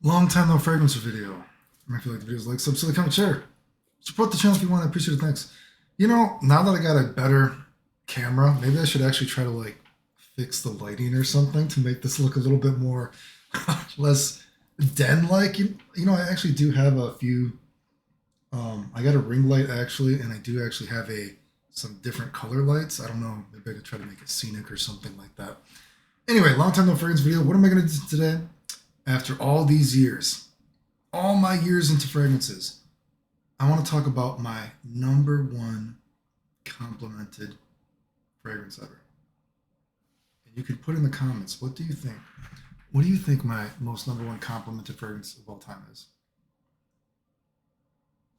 Long time no fragrance video. If you like the videos, like, subscribe, comment, share. Support the channel if you want. I appreciate it. Thanks. You know, now that I got a better camera, maybe I should actually try to like fix the lighting or something to make this look a little bit more less den-like. You know, I actually do have a few. I got a ring light actually, and I do actually have some different color lights. I don't know. Maybe I could try to make it scenic or something like that. Anyway, long time no fragrance video. What am I going to do today? After all these years, all my years into fragrances, I want to talk about my number one complimented fragrance ever. And you can put in the comments, what do you think? What do you think my most number one complimented fragrance of all time is?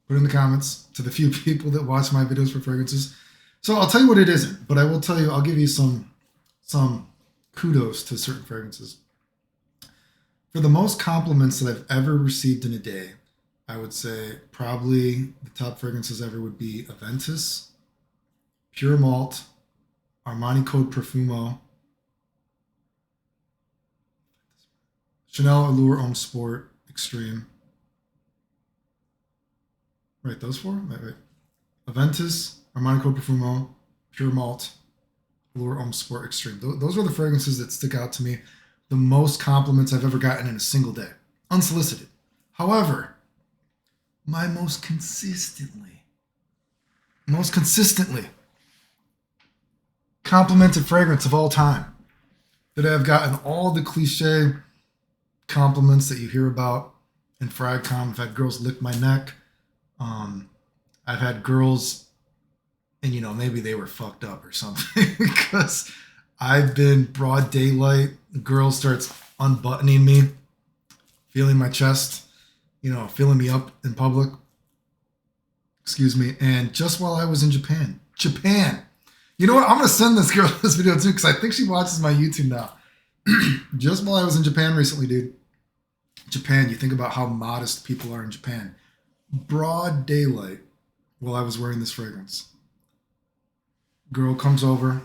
Put in the comments to the few people that watch my videos for fragrances. So I'll tell you what it isn't, but I will tell you, I'll give you some kudos to certain fragrances. For the most compliments that I've ever received in a day, I would say probably the top fragrances ever would be Aventus, Pure Malt, Armani Code Profumo, Chanel Allure Homme Sport Extreme. Right, those four? Right. Aventus, Armani Code Profumo, Pure Malt, Allure Homme Sport Extreme. Those are the fragrances that stick out to me. The most compliments I've ever gotten in a single day, unsolicited. However, my most consistently complimented fragrance of all time that I've gotten all the cliche compliments that you hear about in fragcom. I've had girls lick my neck. I've had girls, and maybe they were fucked up or something because I've been broad daylight. The girl starts unbuttoning me, feeling my chest, feeling me up in public. Excuse me. And just while I was in Japan, you know what? I'm going to send this girl this video too because I think she watches my YouTube now. Just while I was in Japan recently, dude. Japan, you think about how modest people are in Japan. Broad daylight while I was wearing this fragrance. Girl comes over,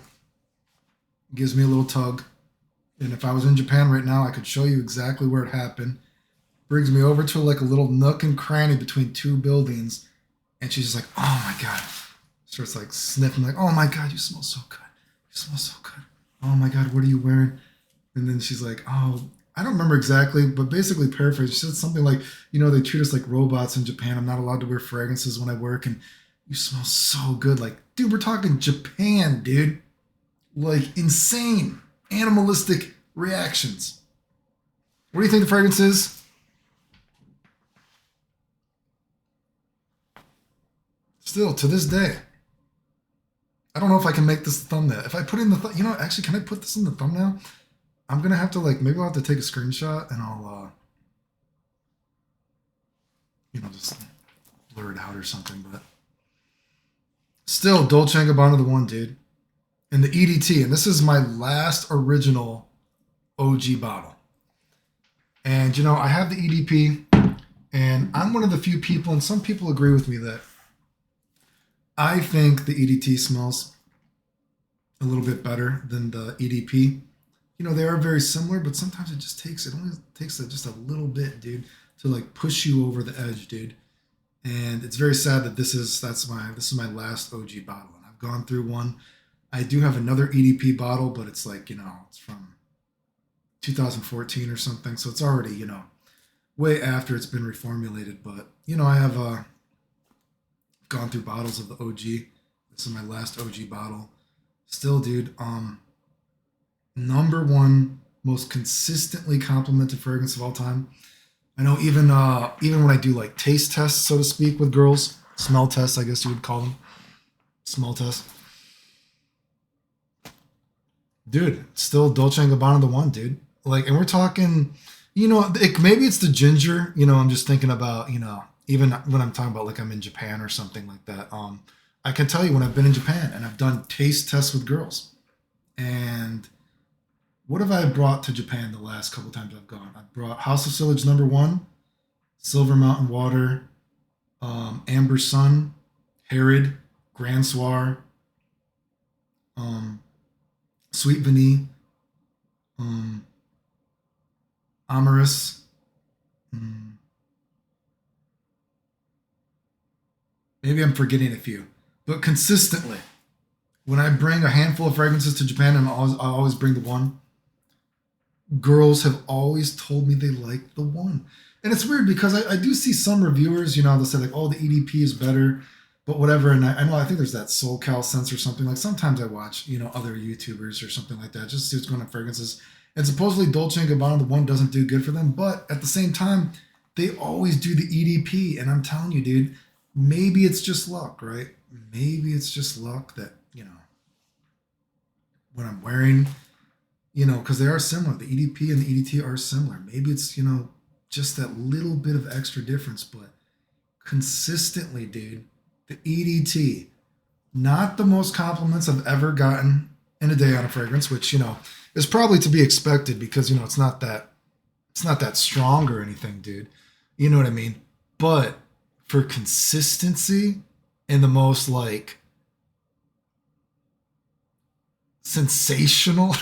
gives me a little tug. And if I was in Japan right now, I could show you exactly where it happened. Brings me over to like a little nook and cranny between two buildings. And she's just like, oh my God. Starts like sniffing like, oh my God, you smell so good. You smell so good. Oh my God, what are you wearing? And then she's like, oh, I don't remember exactly, but basically paraphrase. She said something like, they treat us like robots in Japan. I'm not allowed to wear fragrances when I work. And you smell so good. Like, dude, we're talking Japan, dude. Like insane animalistic reactions. What do you think the fragrance is? Still, to this day, I don't know if I can make this the thumbnail. If I put in the, actually, can I put this in the thumbnail? I'm going to have to maybe I'll have to take a screenshot and I'll, just blur it out or something. But still, Dolce & Gabbana the one, dude. And the EDT, and this is my last original OG bottle. And I have the EDP, and I'm one of the few people, and some people agree with me that I think the EDT smells a little bit better than the EDP. They are very similar, but sometimes it only takes just a little bit, dude, to push you over the edge, dude. And it's very sad that this is my last OG bottle, and I've gone through one. I do have another EDP bottle, but it's it's from 2014 or something. So it's already, way after it's been reformulated. But, I have gone through bottles of the OG. This is my last OG bottle. Still, dude, number one most consistently complimented fragrance of all time. I know even when I do taste tests, so to speak, with girls, smell tests, I guess you would call them. Smell tests. Dude, still Dolce & Gabbana the one, dude. And we're talking, maybe it's the ginger. I'm just thinking about, even when I'm talking about I'm in Japan or something like that. I can tell you when I've been in Japan and I've done taste tests with girls. And what have I brought to Japan the last couple times I've gone? I brought House of Sillage number one, Silver Mountain Water, Amber Sun, Herod, Grand Soir, Sweet Vanille, Amorous, Maybe I'm forgetting a few, but consistently, when I bring a handful of fragrances to Japan, and I always bring the one, girls have always told me they like the one. And it's weird because I do see some reviewers, they'll say like, oh, the EDP is better, but whatever. And I know, I think there's that SoulCal Sense or something. Like sometimes I watch, other YouTubers or something like that, just to see what's going on in fragrances. And supposedly Dolce & Gabbana, the one doesn't do good for them. But at the same time, they always do the EDP. And I'm telling you, dude, maybe it's just luck, right? Maybe it's just luck that, when I'm wearing, because they are similar. The EDP and the EDT are similar. Maybe it's, just that little bit of extra difference, but consistently, dude, the EDT, not the most compliments I've ever gotten in a day on a fragrance, which, is probably to be expected because, it's not that strong or anything, dude. You know what I mean? But for consistency and the most like sensational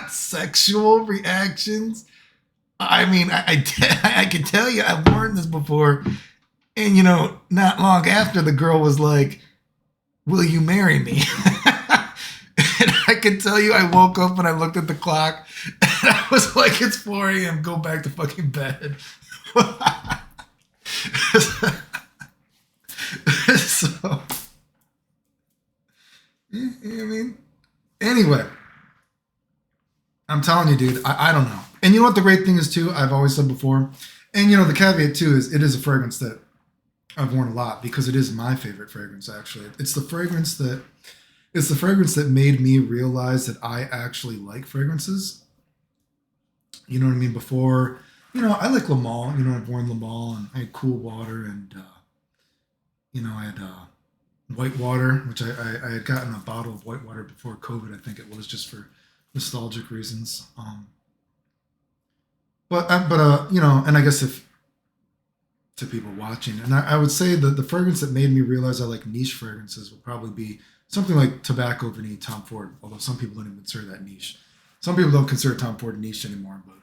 sexual reactions, I mean, I can tell you I've worn this before, and not long after the girl was like, will you marry me? And I can tell you I woke up and I looked at the clock and I was like, it's 4 a.m. Go back to fucking bed. So, I mean, anyway, I'm telling you, dude, I don't know. And you know what the great thing is too? I've always said before, and the caveat too is it is a fragrance that I've worn a lot because it is my favorite fragrance. Actually, it's the fragrance that made me realize that I actually like fragrances. You know what I mean? Before, I like Le Mans. I've worn Le Mans, and I had Cool Water, and I had White Water, which I had gotten a bottle of White Water before COVID. I think it was just for nostalgic reasons. But and I guess if to people watching, and I would say that the fragrance that made me realize I like niche fragrances would probably be something like Tobacco Vanille Tom Ford, although some people don't even consider that niche. Some people don't consider Tom Ford niche anymore, but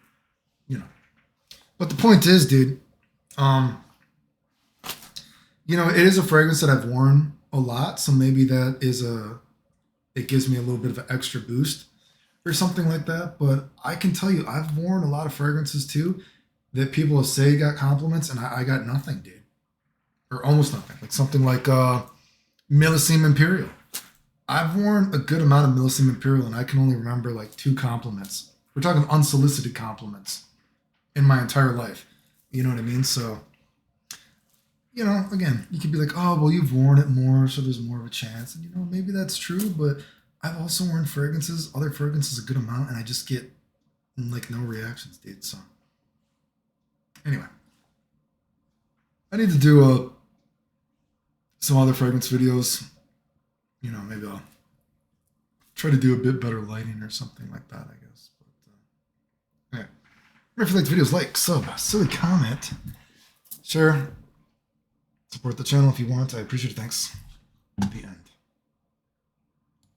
But the point is, dude, it is a fragrance that I've worn a lot, so maybe it gives me a little bit of an extra boost or something like that. But I can tell you, I've worn a lot of fragrances too that people say got compliments, and I got nothing, dude, or almost nothing. Like something like Millesime Imperial. I've worn a good amount of Millesime Imperial, and I can only remember like 2 compliments. We're talking unsolicited compliments in my entire life. You know what I mean? So, again, you could be like, oh, well, you've worn it more, so there's more of a chance. And, maybe that's true, but I've also worn other fragrances a good amount, and I just get like no reactions, dude. So, anyway, I need to do some other fragrance videos. Maybe I'll try to do a bit better lighting or something like that, I guess. But, anyway, if you like the videos, like, sub, silly comment, share, support the channel if you want. I appreciate it. Thanks. The end.